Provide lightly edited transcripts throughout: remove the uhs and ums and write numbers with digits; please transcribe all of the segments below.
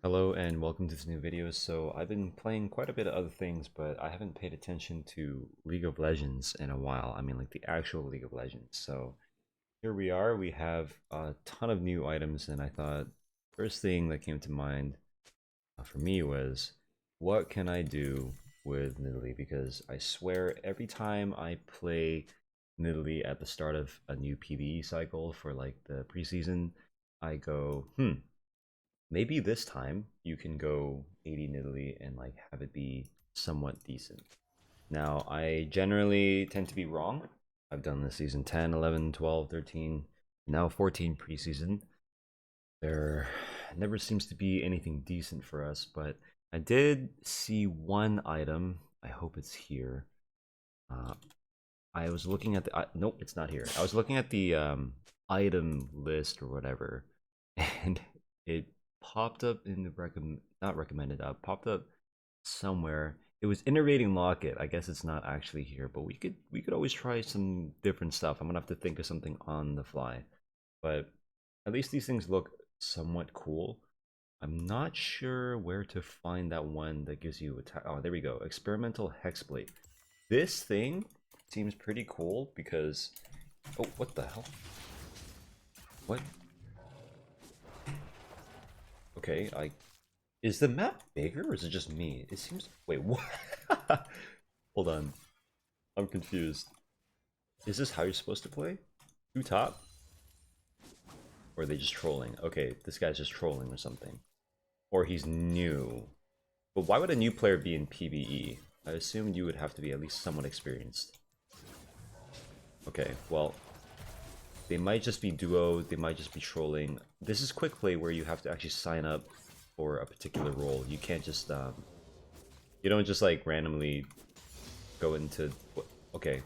Hello and welcome to this new video. So I've been playing quite a bit of other things, but I haven't paid attention to League of Legends in a while. I mean like the actual League of Legends. So here we are, we have a ton of new items and I thought first thing that came to mind for me was what can I do with Nidalee? Because I swear every time I play Nidalee at the start of a new PvE cycle for like the preseason, I go, maybe this time you can go 80 Nidalee and like have it be somewhat decent. Now, I generally tend to be wrong. I've done this season 10, 11, 12, 13, now 14 preseason. There never seems to be anything decent for us, but I did see one item. I hope it's here. Uh, I was looking at the nope, it's not here. I was looking at the item list or whatever, and it popped up in the not recommended. Popped up somewhere. It was innervating locket. I guess it's not actually here, but we could always try some different stuff. I'm gonna have to think of something on the fly, but at least these things look somewhat cool. I'm not sure where to find that one that gives you attack. Oh, there we go. Experimental Hexplate. This thing seems pretty cool because... Oh, what the hell? What? Okay, I... Is the map bigger or is it just me? It seems... Wait, what? Hold on. I'm confused. Is this how you're supposed to play? Two top? Or are they just trolling? Okay, this guy's just trolling or something. Or he's new. But why would a new player be in PvE? I assumed you would have to be at least somewhat experienced. Okay, well, they might just be duo, they might just be trolling. This is quick play where you have to actually sign up for a particular role. You can't just, you don't just like randomly go into, okay.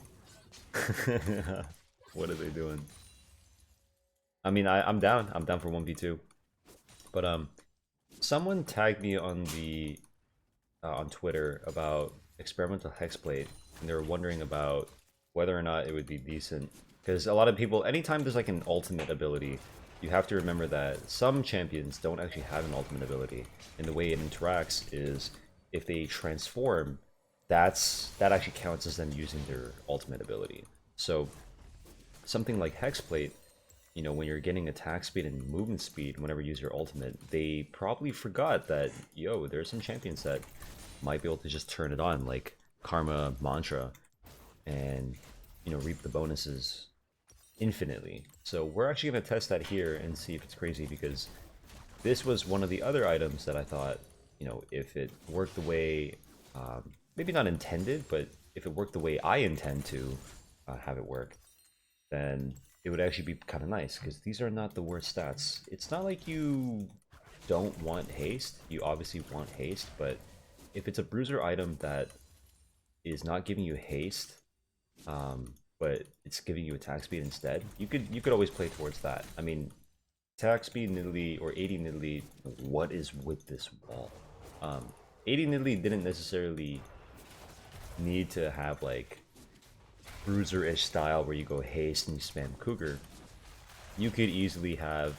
What are they doing? I mean, I'm down for 1v2. But, someone tagged me on the, on Twitter about experimental hexplate, and they were wondering about whether or not it would be decent. Because a lot of people, anytime there's like an ultimate ability, you have to remember that some champions don't actually have an ultimate ability. And the way it interacts is if they transform, that actually counts as them using their ultimate ability. So something like Hexplate, you know, when you're getting attack speed and movement speed whenever you use your ultimate, they probably forgot that, yo, there's some champions that might be able to just turn it on, like Karma Mantra, and, you know, reap the bonuses infinitely. So we're actually going to test that here and see if it's crazy, because this was one of the other items that I thought, you know, if it worked the way, maybe not intended, but if it worked the way I intend to have it work, then it would actually be kind of nice, because these are not the worst stats. It's not like you don't want haste. You obviously want haste, but if it's a bruiser item that is not giving you haste, but it's giving you attack speed instead, you could always play towards that. I mean, attack speed Nidalee or 80 Nidalee, what is with this wall? 80 Nidalee didn't necessarily need to have like bruiser-ish style where you go haste and you spam Cougar. You could easily have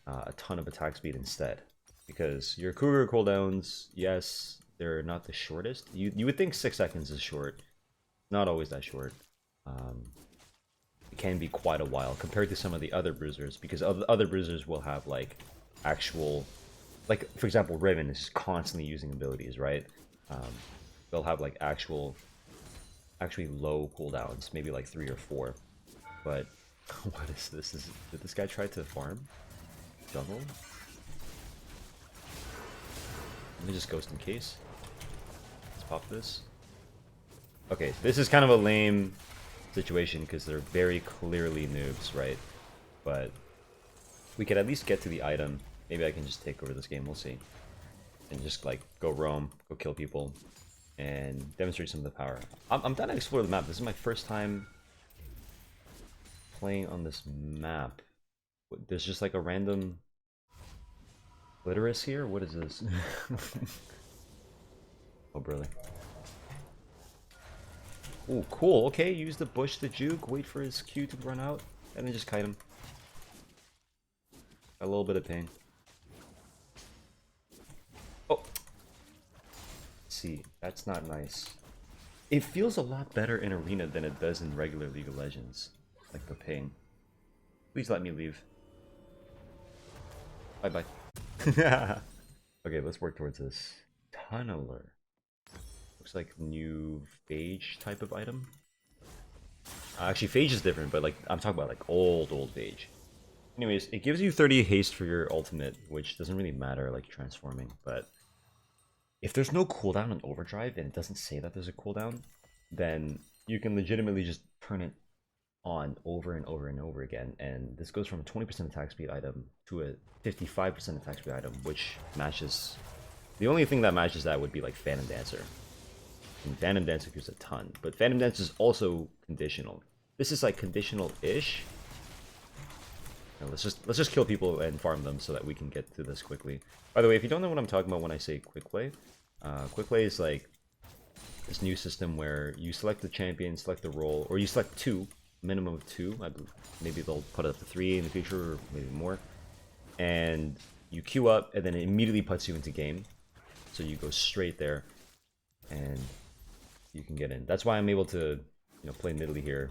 a ton of attack speed instead, because your Cougar cooldowns, yes, they're not the shortest. You would think 6 seconds is short, not always that short. It can be quite a while compared to some of the other bruisers, because other bruisers will have like actual, like for example, Riven is constantly using abilities, right? They'll have like actually low cooldowns, maybe like 3 or 4. But what is this? Did this guy try to farm jungle? Let me just ghost in case. Let's pop this. Okay, this is kind of a lame situation because they're very clearly noobs, right? But we could at least get to the item. Maybe I can just take over this game, we'll see. And just like go roam, go kill people, and demonstrate some of the power. I'm down to explore the map. This is my first time playing on this map. There's just like a random clitoris here? What is this? Oh, brother. Oh, cool. Okay, use the bush to juke, wait for his Q to run out, and then just kite him. A little bit of pain. see. That's not nice. It feels a lot better in Arena than it does in regular League of Legends. Like the ping. Please let me leave. Bye-bye. Okay, let's work towards this. Tunneler. Looks like new Phage type of item. Actually, Phage is different, but like I'm talking about like old Phage. Anyways, it gives you 30 haste for your ultimate, which doesn't really matter like transforming, but if there's no cooldown on overdrive and it doesn't say that there's a cooldown, then you can legitimately just turn it on over and over and over again, and this goes from a 20% attack speed item to a 55% attack speed item, which matches. The only thing that matches that would be like Phantom Dancer. And Phantom Dancer gives a ton, but Phantom Dancer is also conditional. This is like conditional-ish. Let's just kill people and farm them so that we can get through this quickly. By the way, if you don't know what I'm talking about when I say quick play is like this new system where you select the champion, select the role, or you select two, minimum of two. Maybe they'll put it up to 3 in the future, or maybe more. And you queue up, and then it immediately puts you into game. So you go straight there, and you can get in. That's why I'm able to, play Nidalee here.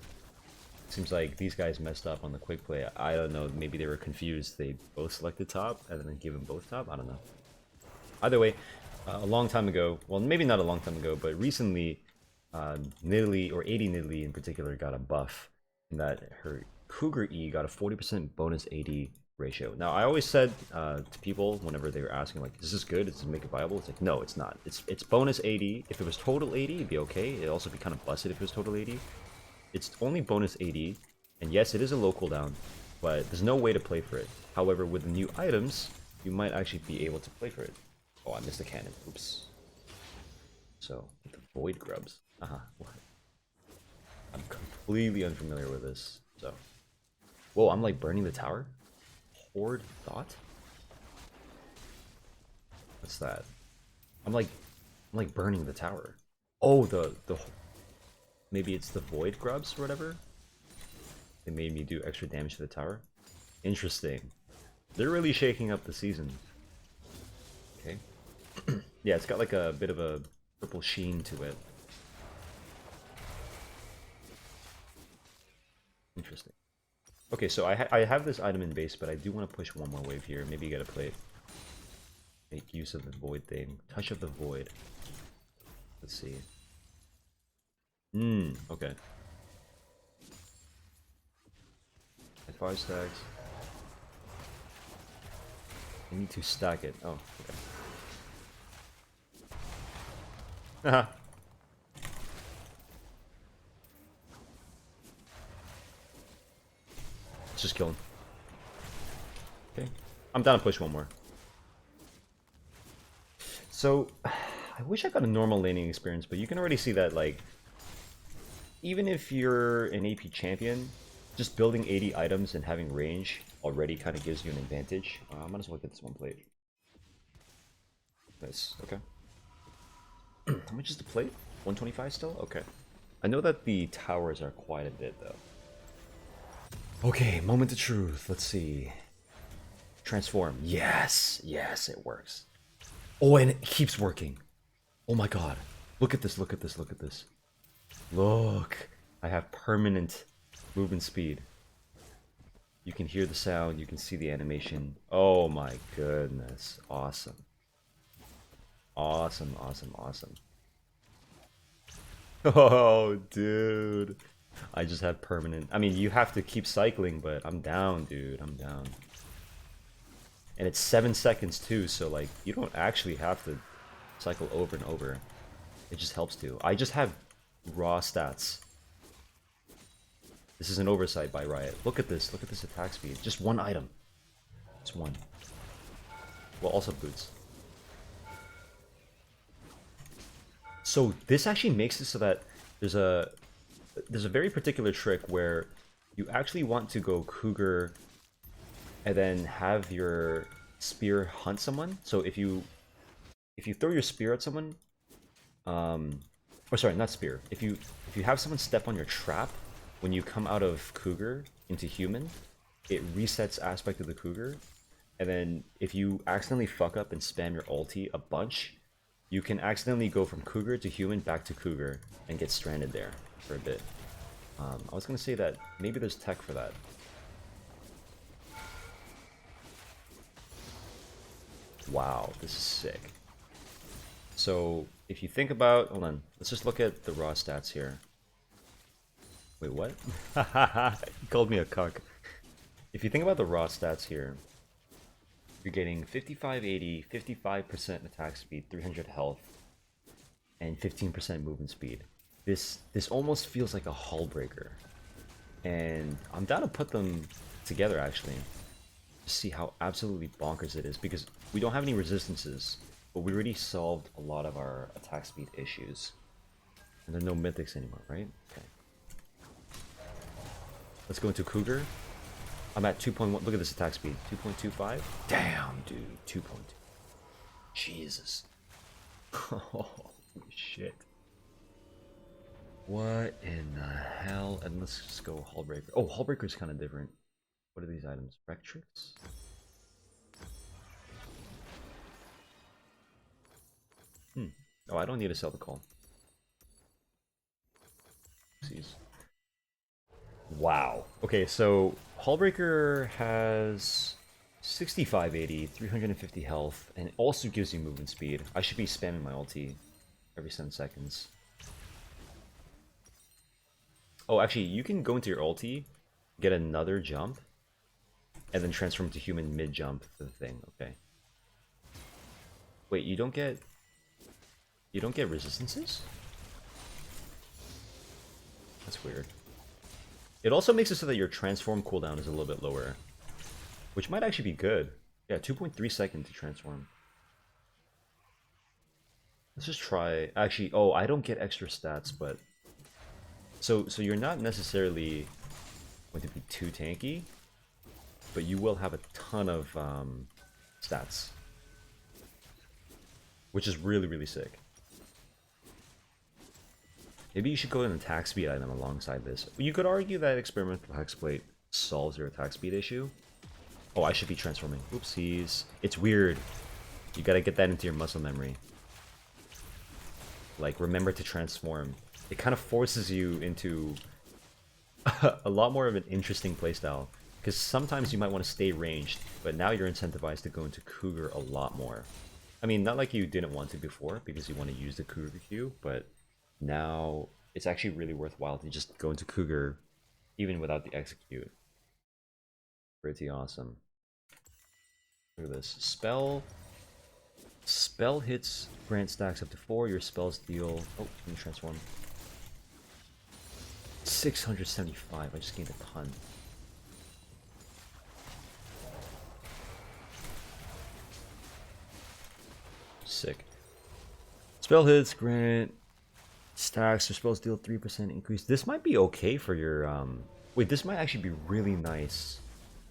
Seems like these guys messed up on the quick play. I don't know, maybe they were confused. They both selected top, and then give them both top. I don't know. Either way, a long time ago, well, maybe not a long time ago, but recently, Nidalee, or 80 Nidalee in particular, got a buff that her Cougar E got a 40% bonus AD ratio. Now, I always said to people whenever they were asking, like, is this good? Does it make it viable? It's like, no, it's not. It's bonus AD. If it was total AD, it'd be okay. It'd also be kind of busted if it was total AD. It's only bonus AD, and yes, it is a low cooldown, but there's no way to play for it. However, with the new items, you might actually be able to play for it. Oh, I missed a cannon. Oops. So, the Void Grubs. What? I'm completely unfamiliar with this, so. Whoa, I'm like burning the tower? Horde Thought? What's that? I'm like burning the tower. Oh, the maybe it's the Void Grubs or whatever? They made me do extra damage to the tower? Interesting. They're really shaking up the season. Okay. Yeah, it's got like a bit of a purple sheen to it. Interesting. Okay, so I have this item in base, but I do want to push one more wave here. Maybe you gotta play. Make use of the Void thing. Touch of the Void. Let's see. Okay. At 5 stacks. I need to stack it. Oh, okay. Haha. Let's just kill him. Okay. I'm down to push one more. So, I wish I got a normal laning experience, but you can already see that, like, even if you're an AP champion, just building 80 items and having range already kind of gives you an advantage. I might as well get this one plate. Nice, okay. How much is the plate? 125 still? Okay. I know that the towers are quite a bit, though. Okay, moment of truth. Let's see. Transform. Yes! Yes, it works. Oh, and it keeps working. Oh my god. Look at this, look at this, look at this. Look! I have permanent movement speed. You can hear the sound, you can see the animation. Oh my goodness. Awesome. Awesome, awesome, awesome. Oh, dude. I just have permanent. I mean, you have to keep cycling, but I'm down, dude. I'm down. And it's 7 seconds too, so like, you don't actually have to cycle over and over. It just helps to. I just have raw stats. This is an oversight by Riot. Look at this attack speed. Just one item. Just one. Well, also boots. So this actually makes it so that there's a very particular trick where you actually want to go Cougar and then have your spear hunt someone. So if you throw your spear at someone, or sorry, not spear. If you have someone step on your trap when you come out of Cougar into human, it resets aspect of the Cougar. And then if you accidentally fuck up and spam your ulti a bunch, you can accidentally go from Cougar to human back to Cougar and get stranded there for a bit. I was gonna say that maybe there's tech for that. Wow, this is sick. So if you think about, hold on, let's just look at the raw stats here. Wait, what? He called me a cuck. If you think about the raw stats here, you're getting 55, 80, 55% attack speed, 300 health, and 15% movement speed. This almost feels like a hull breaker. And I'm down to put them together actually. To see how absolutely bonkers it is, because we don't have any resistances, but we already solved a lot of our attack speed issues. And there are no mythics anymore, right? Okay. Let's go into Cougar. I'm at 2.1. Look at this attack speed. 2.25. Damn, dude. 2.2. Jesus. Holy shit. What in the hell? And let's just go Hullbreaker. Oh, Hullbreaker is kind of different. What are these items? Rectrix? Oh, I don't need to sell the call. Jeez. Wow. Okay, so Hullbreaker has 65 80, 350 health, and it also gives you movement speed. I should be spamming my ulti every 7 seconds. Oh, actually, you can go into your ulti, get another jump, and then transform to human mid-jump for the thing, okay. Wait, you don't get resistances? That's weird. It also makes it so that your transform cooldown is a little bit lower, which might actually be good. Yeah, 2.3 seconds to transform. Let's just try. Actually, oh, I don't get extra stats, but so you're not necessarily going to be too tanky, but you will have a ton of stats, which is really, really sick. Maybe you should go an attack speed item alongside this. You could argue that experimental hexplate solves your attack speed issue. Oh, I should be transforming. Oopsies. It's weird. You gotta get that into your muscle memory. Like, remember to transform. It kind of forces you into a lot more of an interesting playstyle. Because sometimes you might want to stay ranged, but now you're incentivized to go into Cougar a lot more. I mean, not like you didn't want to before, because you want to use the Cougar Q, but now it's actually really worthwhile to just go into Cougar even without the execute. Pretty awesome. Look at this. Spell hits grant stacks up to 4. Your spells deal. Oh, let me transform. 675. I just gained a ton. Sick. Spell hits grant stacks. Your spells deal 3% increase. This might be okay for your wait, this might actually be really nice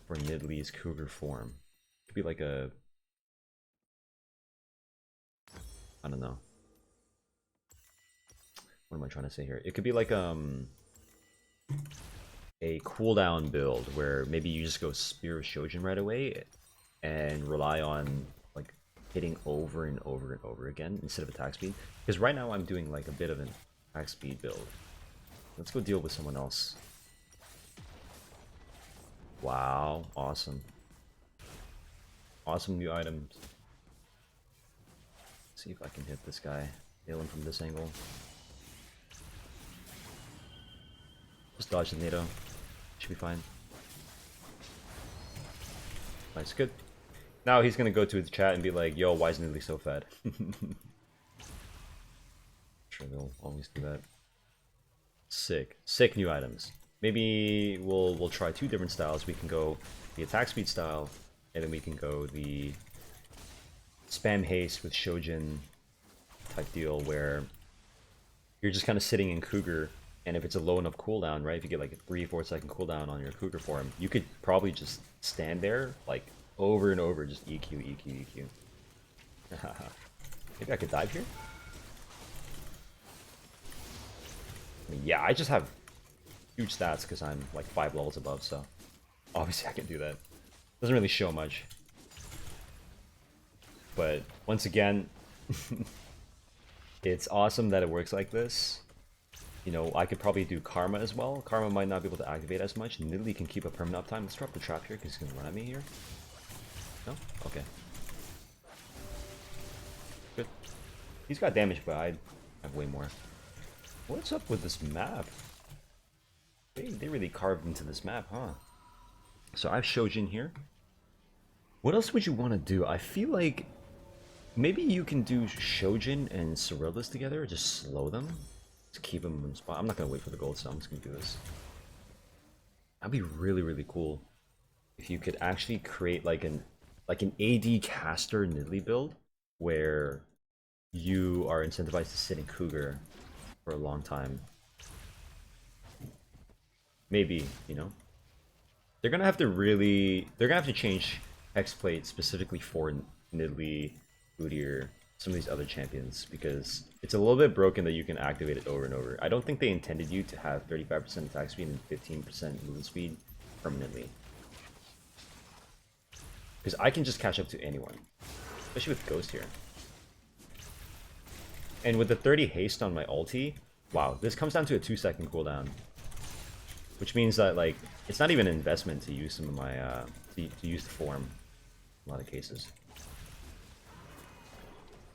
for Nidalee's Cougar form. Could be like a, I don't know. What am I trying to say here? It could be like a cooldown build where maybe you just go Spear of Shojin right away and rely on like hitting over and over and over again instead of attack speed. Because right now I'm doing like a bit of an attack speed build. Let's go deal with someone else. Wow, awesome. Awesome new items. Let's see if I can hit this guy. Nail him from this angle. Just dodge the NATO. Should be fine. Nice, good. Now he's gonna go to his chat and be like, yo, why is Nidalee so fat? Sure, they'll always do that. Sick. Sick new items. Maybe we'll try 2 different styles. We can go the attack speed style, and then we can go the spam haste with Shojin type deal where you're just kind of sitting in Cougar, and if it's a low enough cooldown, right, if you get like a 3-4 second cooldown on your Cougar form, you could probably just stand there like over and over, just EQ, EQ, EQ. Maybe I could dive here? I mean, yeah, I just have huge stats because I'm like 5 levels above, so obviously I can do that. Doesn't really show much. But once again, It's awesome that it works like this. You know, I could probably do Karma as well. Karma might not be able to activate as much. Nidalee can keep a permanent uptime. Let's drop the trap here because he's going to run at me here. No? Okay. Good. He's got damage, but I have way more. What's up with this map? They really carved into this map, huh? So I have Shojin here. What else would you want to do? I feel like maybe you can do Shojin and Cyrilus together. Just slow them. Just keep them in the spot. I'm not going to wait for the gold, so I'm just going to do this. That'd be really, really cool. If you could actually create like an AD caster Nidalee build where you are incentivized to sit in Cougar for a long time. Maybe, you know? They're gonna have to change Hexplate specifically for Nidalee, Udyr, some of these other champions, because it's a little bit broken that you can activate it over and over. I don't think they intended you to have 35% attack speed and 15% movement speed permanently. Because I can just catch up to anyone, especially with Ghost here. And with the 30 haste on my ulti, wow, this comes down to a 2-second cooldown. Which means that, like, it's not even an investment to use some of my, to use the form in a lot of cases.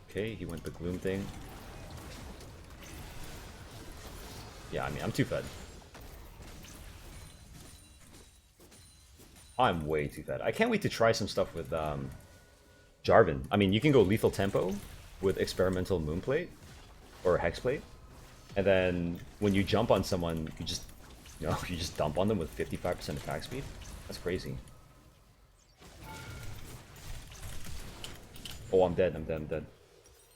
Okay, he went the Gloom thing. Yeah, I mean, I'm too fed. I'm way too fed. I can't wait to try some stuff with, Jarvan. I mean, you can go lethal tempo with experimental Moonplate or Hexplate, and then when you jump on someone, you just dump on them with 55% attack speed. That's crazy. Oh, I'm dead. I'm dead. I'm dead.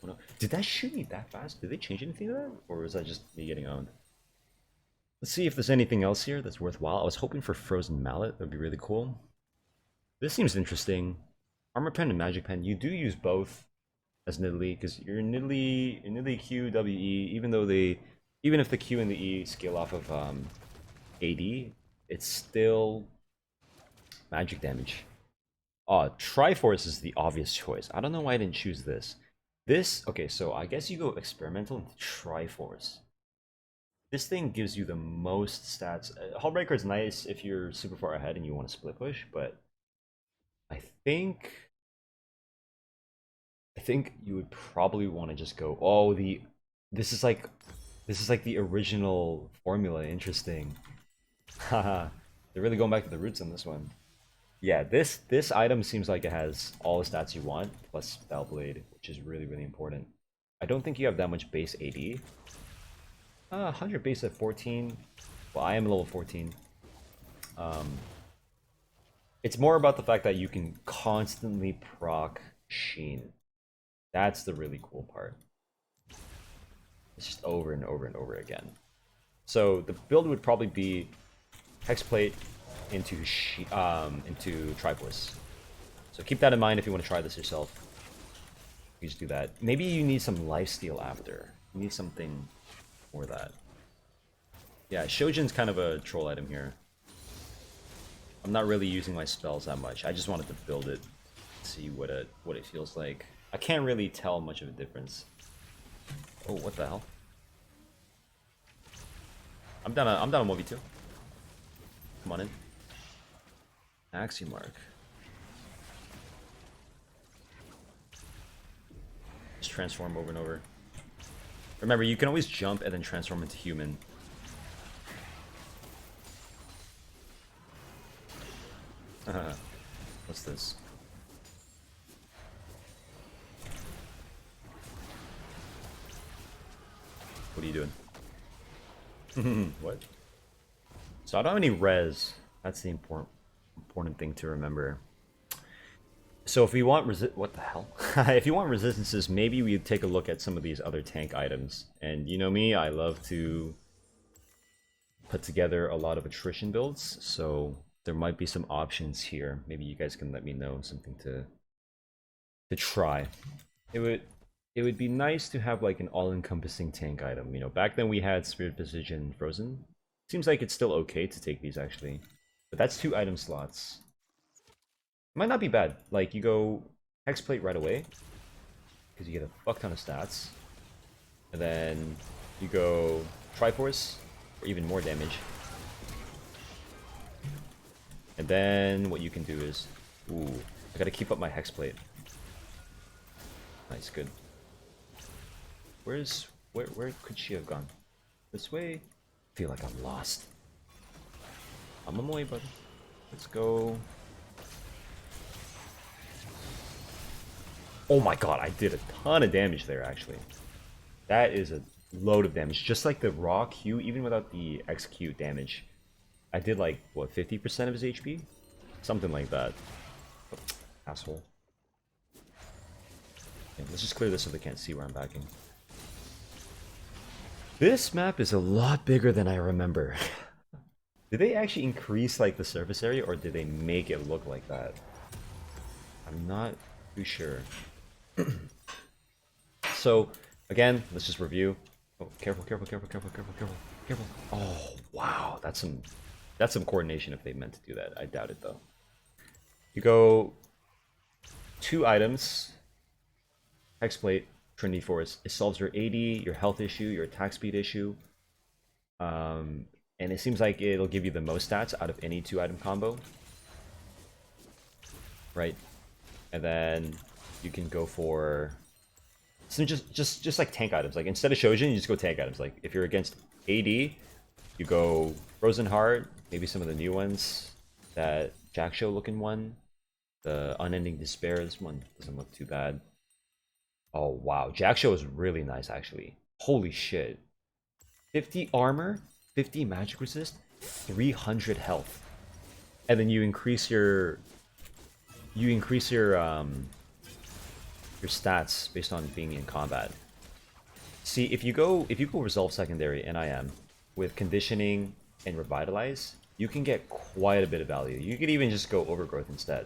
Oh, no. Did that shoot me that fast? Did they change anything to that, or was that just me getting owned? Let's see if there's anything else here that's worthwhile. I was hoping for Frozen Mallet. That'd be really cool. This seems interesting. Armor Pen and Magic Pen. You do use both as Nidalee, because your Nidalee Q, WE, even if the Q and the E scale off of AD, it's still magic damage. Triforce is the obvious choice. I don't know why I didn't choose this. Okay, so I guess you go experimental into Triforce. This thing gives you the most stats. Hullbreaker is nice if you're super far ahead and you want to split push, but I think you would probably want to just go, oh, this is like the original formula. Interesting. Haha. They're really going back to the roots on this one. Yeah, this item seems like it has all the stats you want, plus Spellblade, which is really, really important. I don't think you have that much base AD. 100 base at 14. Well, I am level 14. It's more about the fact that you can constantly proc Sheen. That's the really cool part. It's just over and over and over again. So the build would probably be Hexplate into Triforce. So keep that in mind if you want to try this yourself. You just do that. Maybe you need some lifesteal after. You need something for that. Yeah, Shojin's kind of a troll item here. I'm not really using my spells that much. I just wanted to build it, see what it feels like. I can't really tell much of a difference. Oh, what the hell? I'm down a 1v2. Come on in. Axiomark. Just transform over and over. Remember, you can always jump and then transform into human. What's this? What are you doing? What? So I don't have any res. That's the important thing to remember. So if we want what the hell? If you want resistances, maybe we'd take a look at some of these other tank items. And you know me, I love to put together a lot of attrition builds, so there might be some options here. Maybe you guys can let me know something to try. It would be nice to have like an all-encompassing tank item. You know, back then we had Spirit Precision and Frozen. Seems like it's still okay to take these actually. But that's 2 item slots. Might not be bad. Like, you go Hexplate right away, because you get a fuck ton of stats. And And then you go Triforce for even more damage. And then what you can do is, ooh, I gotta keep up my Hexplate. Nice, good. Where could she have gone? This way? I feel like I'm lost. I'm on my way, buddy. Let's go. Oh my god, I did a ton of damage there, actually. That is a load of damage. Just like the raw Q, even without the execute damage. I did like, what, 50% of his HP? Something like that. Oh, asshole. Okay, let's just clear this so they can't see where I'm backing. This map is a lot bigger than I remember. Did they actually increase like the surface area, or did they make it look like that? I'm not too sure. So, again, let's just review. Oh, careful, careful, careful, careful, careful, careful, careful. Oh, wow, that's some coordination if they meant to do that. I doubt it though. You go 2 items. Hexplate, Trinity Force. It solves your AD, your health issue, your attack speed issue. And it seems like it'll give you the most stats out of any 2-item combo. Right? And then you can go for some just like tank items. Like instead of Shojin, you just go tank items. Like if you're against AD, you go Frozen Heart, maybe some of the new ones. That Jack Show looking one. The Unending Despair, this one doesn't look too bad. Oh wow, Jack Show is really nice actually. Holy shit. 50 armor, 50 magic resist, 300 health. And then you increase your stats based on being in combat. See, if you go Resolve Secondary NIM with Conditioning and Revitalize, you can get quite a bit of value. You could even just go Overgrowth instead.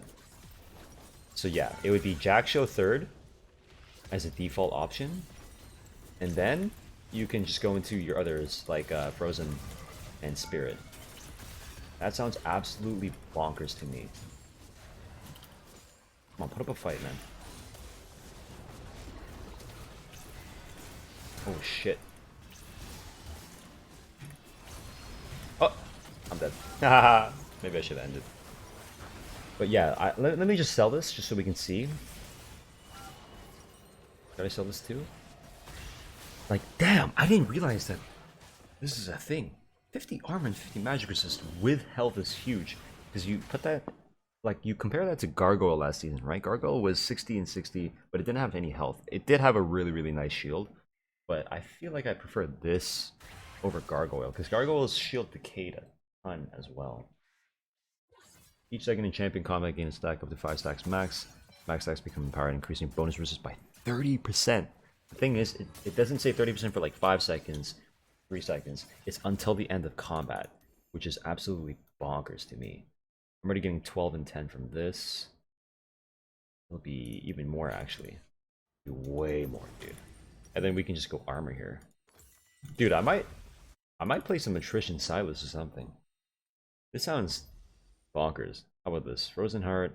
So yeah, it would be Jack Show 3rd as a default option, and then you can just go into your others like Frozen and Spirit. That sounds absolutely bonkers to me. Come on, put up a fight, man. Oh shit. Oh, I'm dead. Maybe I should have ended. But yeah, let me just sell this just so we can see. Gotta sell this too? Like, damn, I didn't realize that this is a thing. 50 armor and 50 magic resist with health is huge. Because you put that, like, you compare that to Gargoyle last season, right? Gargoyle was 60 and 60, but it didn't have any health. It did have a really, really nice shield. But I feel like I prefer this over Gargoyle. Because Gargoyle's shield decayed a ton as well. Each second in champion combat, gain a stack up to 5 stacks max. Max stacks become empowered, increasing bonus resist by 30%. The thing is, it doesn't say 30% for like 5 seconds, 3 seconds. It's until the end of combat, which is absolutely bonkers to me. I'm already getting 12 and 10 from this. It'll be even more actually. Way more, dude. And then we can just go armor here. Dude, I might play some attrition Silas or something. This sounds bonkers. How about this? Frozen Heart.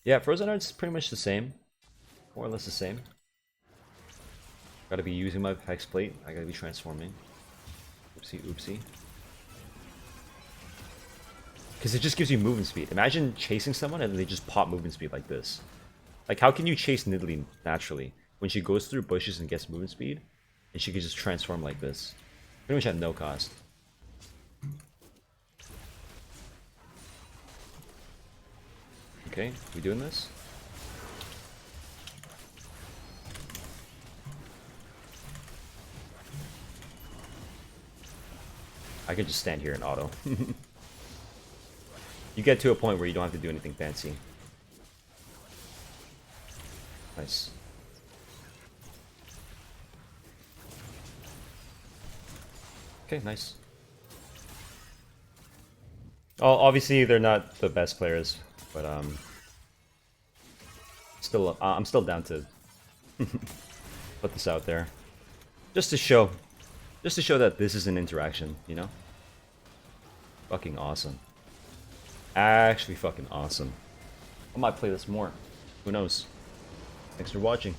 Yeah, Frozen Heart's pretty much the same. More or less the same. Gotta be using my Hexplate. I gotta be transforming. Oopsie, oopsie. Because it just gives you movement speed. Imagine chasing someone and they just pop movement speed like this. Like, how can you chase Nidalee naturally? When she goes through bushes and gets movement speed, and she can just transform like this. Pretty much at no cost. Okay, we doing this? I could just stand here and auto. You get to a point where you don't have to do anything fancy. Nice. Okay, nice. Oh, obviously they're not the best players, but still, I'm still down to put this out there, just to show that this is an interaction, you know? Fucking awesome. Actually fucking awesome. I might play this more. Who knows? Thanks for watching.